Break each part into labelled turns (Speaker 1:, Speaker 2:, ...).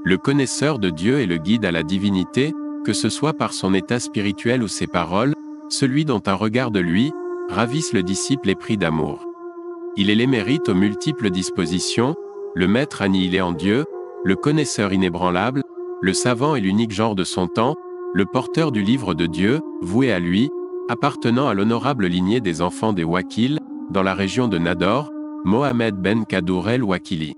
Speaker 1: Le connaisseur de Dieu est le guide à la divinité, que ce soit par son état spirituel ou ses paroles, celui dont un regard de lui ravisse le disciple épris d'amour. Il est l'émérite aux multiples dispositions, le maître annihilé en Dieu, le connaisseur inébranlable, le savant et l'unique genre de son temps, le porteur du livre de Dieu, voué à lui, appartenant à l'honorable lignée des enfants des Wakil, dans la région de Nador, Mohamed ben Kadour el-Wakili.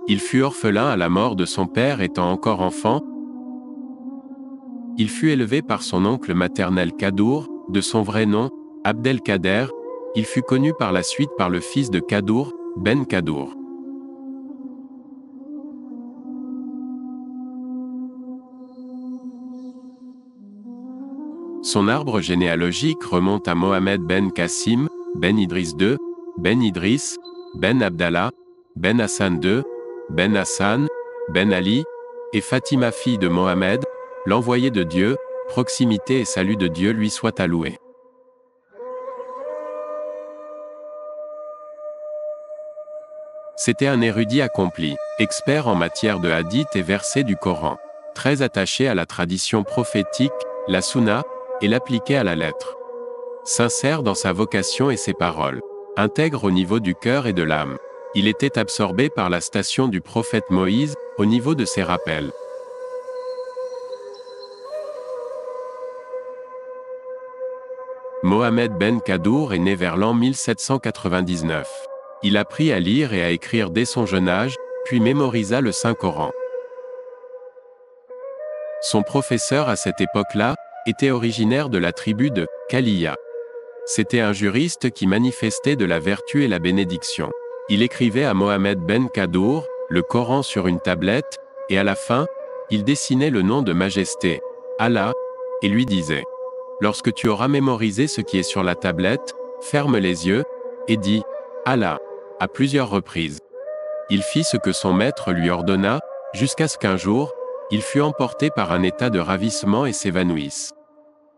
Speaker 1: Il fut orphelin à la mort de son père étant encore enfant. Il fut élevé par son oncle maternel Kadour, de son vrai nom, Abdelkader. Il fut connu par la suite par le fils de Kadour, Ben Kadour. Son arbre généalogique remonte à Mohamed ben Kassim, Ben Idriss II, Ben Idriss, Ben Abdallah, Ben Hassan II, Ben Hassan, Ben Ali, et Fatima fille de Mohamed, l'envoyé de Dieu, proximité et salut de Dieu lui soit alloué. C'était un érudit accompli, expert en matière de hadith et versets du Coran, très attaché à la tradition prophétique, la Sunna, et l'appliquait à la lettre. Sincère dans sa vocation et ses paroles, intègre au niveau du cœur et de l'âme. Il était absorbé par la station du prophète Moïse, au niveau de ses rappels. Mohamed ben Kadour est né vers l'an 1799. Il apprit à lire et à écrire dès son jeune âge, puis mémorisa le Saint-Coran. Son professeur à cette époque-là était originaire de la tribu de Kaliya. C'était un juriste qui manifestait de la vertu et la bénédiction. Il écrivait à Mohamed ben Kadour le Coran sur une tablette, et à la fin, il dessinait le nom de Majesté, Allah, et lui disait: lorsque tu auras mémorisé ce qui est sur la tablette, ferme les yeux, et dis Allah, à plusieurs reprises. Il fit ce que son maître lui ordonna, jusqu'à ce qu'un jour, il fut emporté par un état de ravissement et s'évanouisse.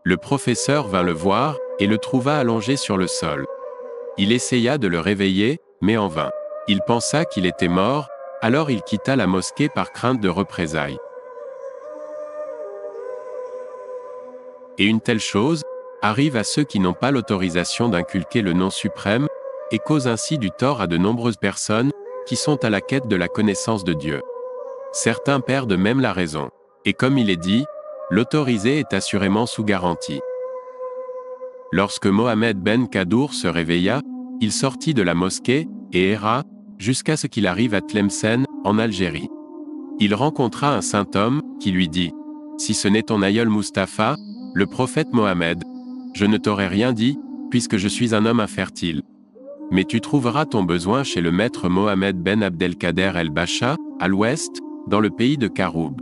Speaker 1: Le professeur vint le voir, et le trouva allongé sur le sol. Il essaya de le réveiller, mais en vain. Il pensa qu'il était mort, alors il quitta la mosquée par crainte de représailles. Et une telle chose arrive à ceux qui n'ont pas l'autorisation d'inculquer le nom suprême, et cause ainsi du tort à de nombreuses personnes, qui sont à la quête de la connaissance de Dieu. Certains perdent même la raison. Et comme il est dit, l'autorisé est assurément sous garantie. Lorsque Mohamed ben Kadour se réveilla, il sortit de la mosquée, et erra, jusqu'à ce qu'il arrive à Tlemcen, en Algérie. Il rencontra un saint homme, qui lui dit: si ce n'est ton aïeul Mustapha, le prophète Mohammed, je ne t'aurais rien dit, puisque je suis un homme infertile. Mais tu trouveras ton besoin chez le maître Mohamed ben Abdelkader el-Bacha, à l'ouest, dans le pays de Karoub.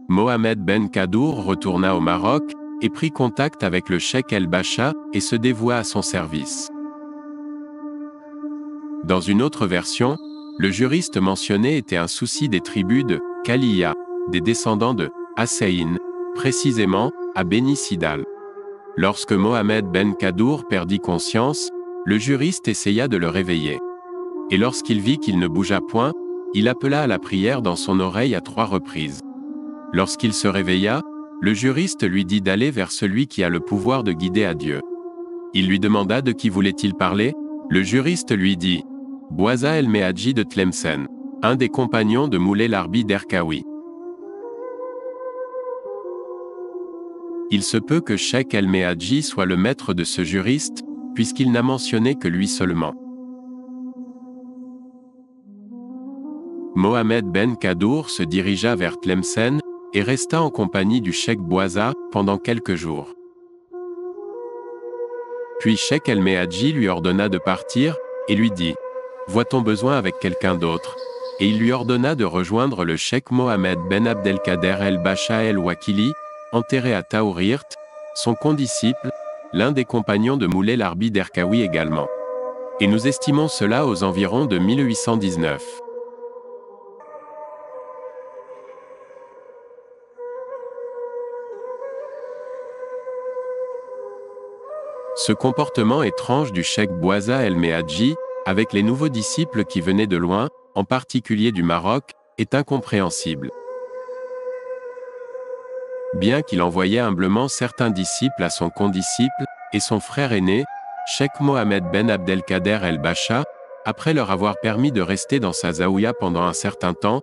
Speaker 1: Mohamed ben Kadour retourna au Maroc, et prit contact avec le cheikh el-Bacha, et se dévoua à son service. Dans une autre version, le juriste mentionné était un souci des tribus de Kaliya, des descendants de Hassein, précisément, à Beni Sidal. Lorsque Mohamed ben Kadour perdit conscience, le juriste essaya de le réveiller. Et lorsqu'il vit qu'il ne bougea point, il appela à la prière dans son oreille à 3 reprises. Lorsqu'il se réveilla, le juriste lui dit d'aller vers celui qui a le pouvoir de guider à Dieu. Il lui demanda de qui voulait-il parler. Le juriste lui dit: Bouaza el-Mehadji de Tlemcen, un des compagnons de Moulay Larbi d'Erkaoui. Il se peut que Cheikh El-Méhadji soit le maître de ce juriste, puisqu'il n'a mentionné que lui seulement. Mohamed Ben Kadour se dirigea vers Tlemcen et resta en compagnie du cheikh Bouaza pendant quelques jours. Puis Cheikh El-Méhadji lui ordonna de partir et lui dit « Vois-t-on besoin avec quelqu'un d'autre ?» Et il lui ordonna de rejoindre le cheikh Mohamed Ben Abdelkader El-Bacha El-Wakili, enterré à Taourirt, son condisciple, l'un des compagnons de Moulay Larbi d'Erkaoui également. Et nous estimons cela aux environs de 1819. Ce comportement étrange du cheikh Bouaza El-Méhadji, avec les nouveaux disciples qui venaient de loin, en particulier du Maroc, est incompréhensible. Bien qu'il envoyait humblement certains disciples à son condisciple, et son frère aîné, cheikh Mohamed Ben Abdelkader El-Bacha, après leur avoir permis de rester dans sa zaouïa pendant un certain temps,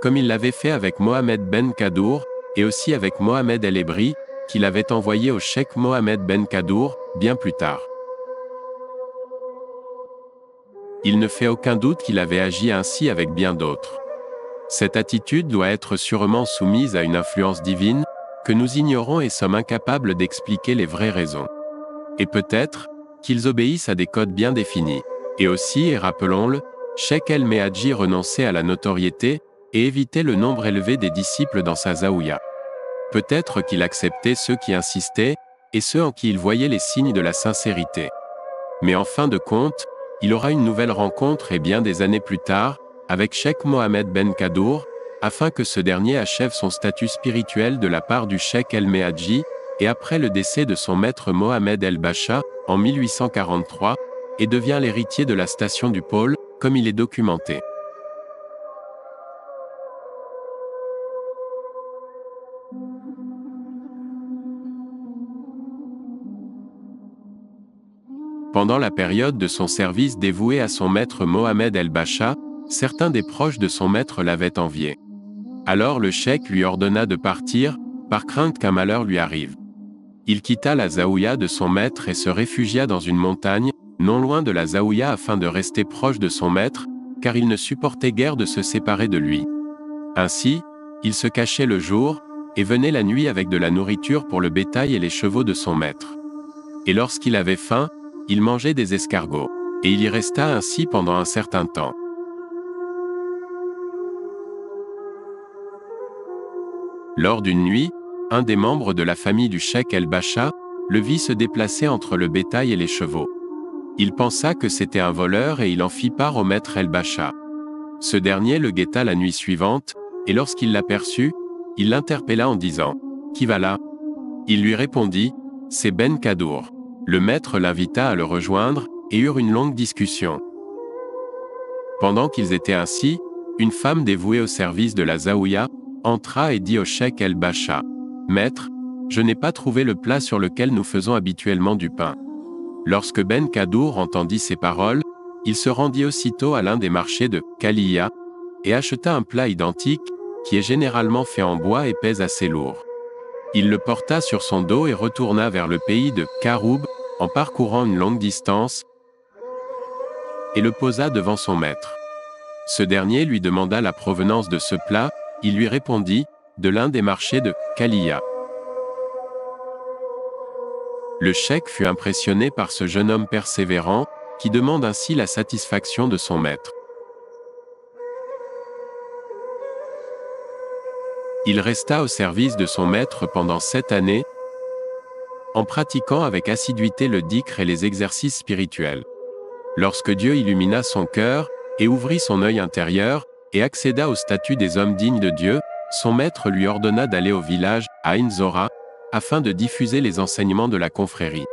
Speaker 1: comme il l'avait fait avec Mohamed Ben Kadour, et aussi avec Mohamed El-Ebri, qu'il avait envoyé au cheikh Mohamed Ben Kadour, bien plus tard. Il ne fait aucun doute qu'il avait agi ainsi avec bien d'autres. Cette attitude doit être sûrement soumise à une influence divine, que nous ignorons et sommes incapables d'expliquer les vraies raisons. Et peut-être, qu'ils obéissent à des codes bien définis. Et aussi, et rappelons-le, Cheikh El-Méhadji renonçait à la notoriété, et évitait le nombre élevé des disciples dans sa zaouïa. Peut-être qu'il acceptait ceux qui insistaient, et ceux en qui il voyait les signes de la sincérité. Mais en fin de compte, il aura une nouvelle rencontre et bien des années plus tard, avec Cheikh Mohamed Ben Kadour, afin que ce dernier achève son statut spirituel de la part du Cheikh El-Méhadji, et après le décès de son maître Mohamed El-Bacha, en 1843, et devient l'héritier de la station du pôle, comme il est documenté. Pendant la période de son service dévoué à son maître Mohamed El-Bacha, certains des proches de son maître l'avaient envié. Alors le cheikh lui ordonna de partir, par crainte qu'un malheur lui arrive. Il quitta la zaouïa de son maître et se réfugia dans une montagne, non loin de la zaouïa afin de rester proche de son maître, car il ne supportait guère de se séparer de lui. Ainsi, il se cachait le jour, et venait la nuit avec de la nourriture pour le bétail et les chevaux de son maître. Et lorsqu'il avait faim, il mangeait des escargots, et il y resta ainsi pendant un certain temps. Lors d'une nuit, un des membres de la famille du cheikh El-Bacha le vit se déplacer entre le bétail et les chevaux. Il pensa que c'était un voleur et il en fit part au maître El-Bacha. Ce dernier le guetta la nuit suivante, et lorsqu'il l'aperçut, il l'interpella en disant « Qui va là ?» Il lui répondit « C'est Ben Kadour ». Le maître l'invita à le rejoindre, et eurent une longue discussion. Pendant qu'ils étaient ainsi, une femme dévouée au service de la zaouïa entra et dit au cheikh El-Bacha « Maître, je n'ai pas trouvé le plat sur lequel nous faisons habituellement du pain. » Lorsque Ben Kadour entendit ces paroles, il se rendit aussitôt à l'un des marchés de Kaliya, et acheta un plat identique, qui est généralement fait en bois et pèse assez lourd. Il le porta sur son dos et retourna vers le pays de Karoub, en parcourant une longue distance, et le posa devant son maître. Ce dernier lui demanda la provenance de ce plat, il lui répondit, de l'un des marchés de Kaliya. Le cheikh fut impressionné par ce jeune homme persévérant, qui demande ainsi la satisfaction de son maître. Il resta au service de son maître pendant 7 années, en pratiquant avec assiduité le dhikr et les exercices spirituels. Lorsque Dieu illumina son cœur, et ouvrit son œil intérieur, et accéda au statut des hommes dignes de Dieu, son maître lui ordonna d'aller au village, à Ain Zora, afin de diffuser les enseignements de la confrérie.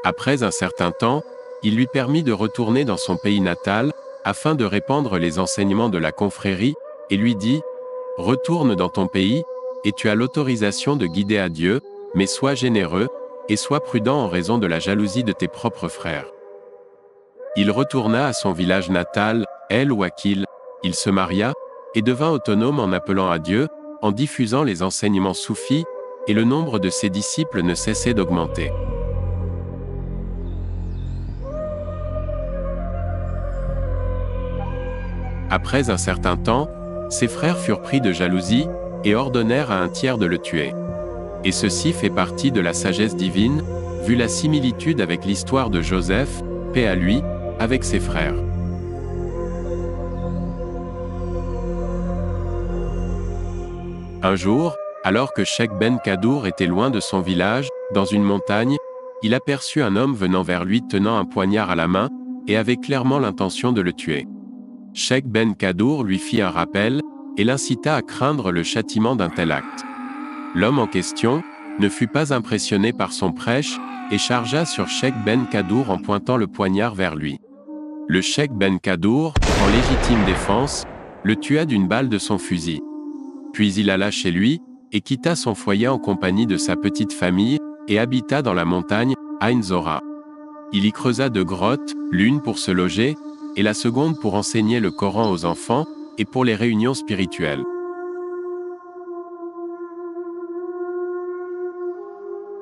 Speaker 1: Après un certain temps, il lui permit de retourner dans son pays natal, afin de répandre les enseignements de la confrérie, et lui dit « Retourne dans ton pays, et tu as l'autorisation de guider à Dieu, mais sois généreux, et sois prudent en raison de la jalousie de tes propres frères. » Il retourna à son village natal, El-Wakil, il se maria, et devint autonome en appelant à Dieu, en diffusant les enseignements soufis, et le nombre de ses disciples ne cessait d'augmenter. Après un certain temps, ses frères furent pris de jalousie, et ordonnèrent à un tiers de le tuer. Et ceci fait partie de la sagesse divine, vu la similitude avec l'histoire de Joseph, paix à lui, avec ses frères. Un jour, alors que Cheikh Ben Kadour était loin de son village, dans une montagne, il aperçut un homme venant vers lui tenant un poignard à la main, et avait clairement l'intention de le tuer. Cheikh Ben Kadour lui fit un rappel, et l'incita à craindre le châtiment d'un tel acte. L'homme en question ne fut pas impressionné par son prêche, et chargea sur Cheikh Ben Kadour en pointant le poignard vers lui. Le Cheikh Ben Kadour, en légitime défense, le tua d'une balle de son fusil. Puis il alla chez lui, et quitta son foyer en compagnie de sa petite famille, et habita dans la montagne, Ain Zora. Il y creusa 2 grottes, l'une pour se loger, et la seconde pour enseigner le Coran aux enfants, et pour les réunions spirituelles.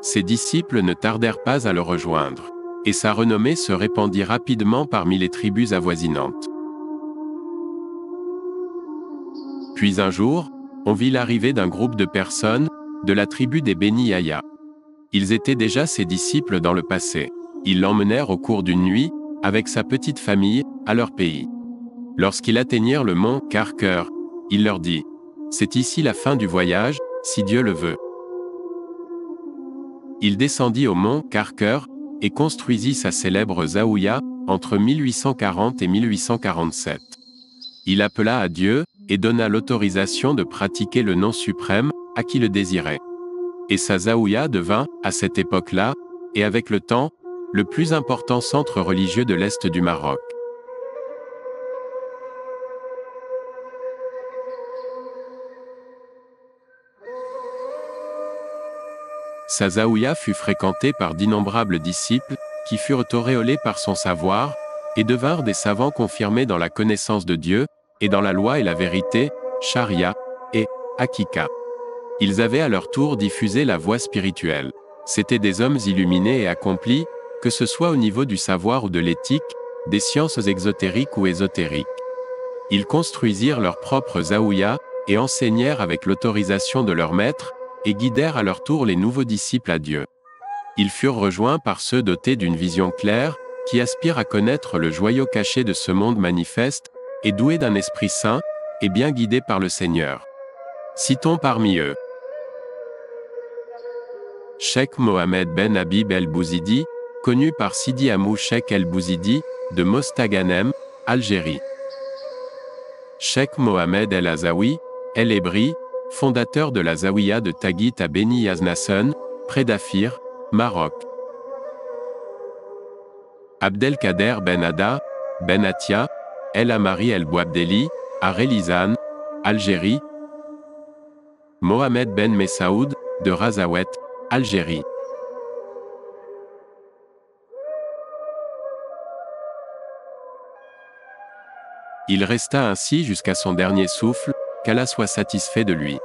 Speaker 1: Ses disciples ne tardèrent pas à le rejoindre, et sa renommée se répandit rapidement parmi les tribus avoisinantes. Puis un jour, on vit l'arrivée d'un groupe de personnes, de la tribu des Beni Yahya. Ils étaient déjà ses disciples dans le passé. Ils l'emmenèrent au cours d'une nuit, avec sa petite famille, à leur pays. Lorsqu'ils atteignirent le mont Karker, il leur dit « C'est ici la fin du voyage, si Dieu le veut. » Il descendit au mont Karker, et construisit sa célèbre Zaouïa, entre 1840 et 1847. Il appela à Dieu, et donna l'autorisation de pratiquer le nom suprême, à qui le désirait. Et sa Zaouïa devint, à cette époque-là, et avec le temps, le plus important centre religieux de l'Est du Maroc. Sa Zaouïa fut fréquentée par d'innombrables disciples, qui furent auréolés par son savoir, et devinrent des savants confirmés dans la connaissance de Dieu, et dans la loi et la vérité, charia, et hakika. Ils avaient à leur tour diffusé la voie spirituelle. C'étaient des hommes illuminés et accomplis, que ce soit au niveau du savoir ou de l'éthique, des sciences exotériques ou ésotériques. Ils construisirent leur propre Zaouïa, et enseignèrent avec l'autorisation de leur maître, et guidèrent à leur tour les nouveaux disciples à Dieu. Ils furent rejoints par ceux dotés d'une vision claire, qui aspirent à connaître le joyau caché de ce monde manifeste, et doués d'un esprit saint, et bien guidés par le Seigneur. Citons parmi eux Cheikh Mohamed Ben Habib el-Bouzidi, connu par Sidi Amou Cheikh el-Bouzidi, de Mostaganem, Algérie. Cheikh Mohamed el-Azawi, el-Ebri, fondateur de la Zaouïa de Taguit à Beni Yaznasson, près d'Afir, Maroc. Abdelkader Ben Ada, Ben Atia, El Amari El Bouabdeli, à Relizane, Algérie. Mohamed Ben Messaoud, de Razawet, Algérie. Il resta ainsi jusqu'à son dernier souffle, qu'Allah soit satisfait de lui.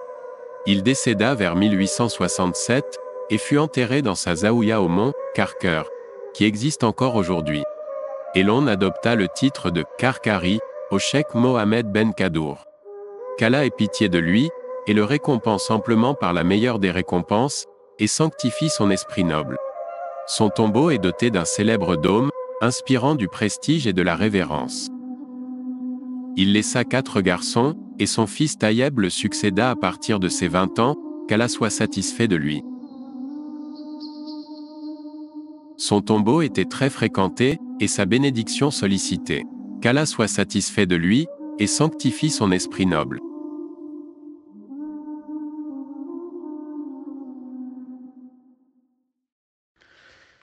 Speaker 1: Il décéda vers 1867, et fut enterré dans sa Zaouïa au mont Karker, qui existe encore aujourd'hui. Et l'on adopta le titre de Karkari, au cheikh Mohamed Ben Kadour. Qu'Allah ait pitié de lui, et le récompense amplement par la meilleure des récompenses, et sanctifie son esprit noble. Son tombeau est doté d'un célèbre dôme, inspirant du prestige et de la révérence. Il laissa 4 garçons, et son fils Taïeb le succéda à partir de ses 20 ans, qu'Allah soit satisfait de lui. Son tombeau était très fréquenté, et sa bénédiction sollicitée. Qu'Allah soit satisfait de lui, et sanctifie son esprit noble.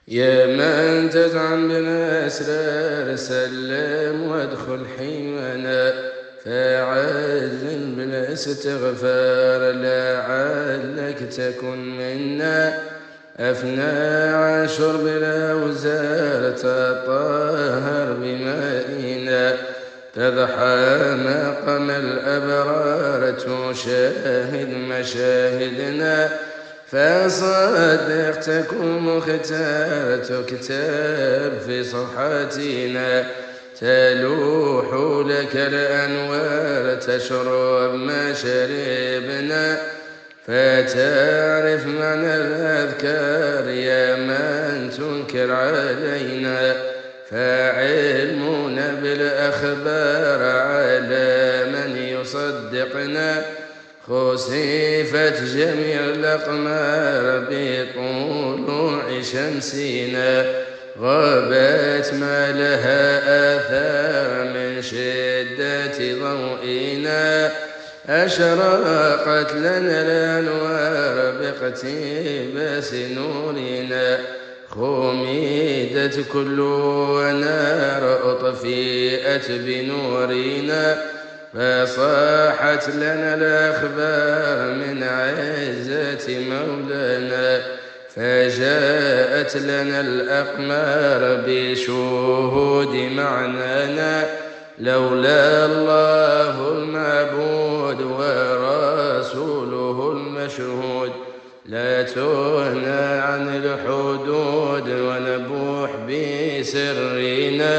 Speaker 2: يا من تزعم بالأسرار سلم وادخل حيمنا فعز بالاستغفار لعلك تكن منا أفنى عن شرب الأوزار تطهر بمائنا تضحى مقام الأبرار تشاهد مشاهدنا، فصدق تكون مختار كتاب في صفحاتنا، تلوح لك الأنوار تشرب ما شربنا، فتعرف معنى الأذكار يا من تنكر علينا، فعلمنا بالأخبار على من يصدقنا، خسفت جميع الأقمار بطلوع شمسنا، غابت ما لها آثار من شدة ضوئنا، أشرقت لنا الأنوار باقتباس نورنا، خمدت كل نار أطفئت بنورنا، فصاحت لنا الأخبار من عزة مولانا، فجاءت لنا الأقمار بشهود معنانا، لولا الله المعبود ورسوله المشهود لا تغنى عن الحدود ونبوح بسرنا.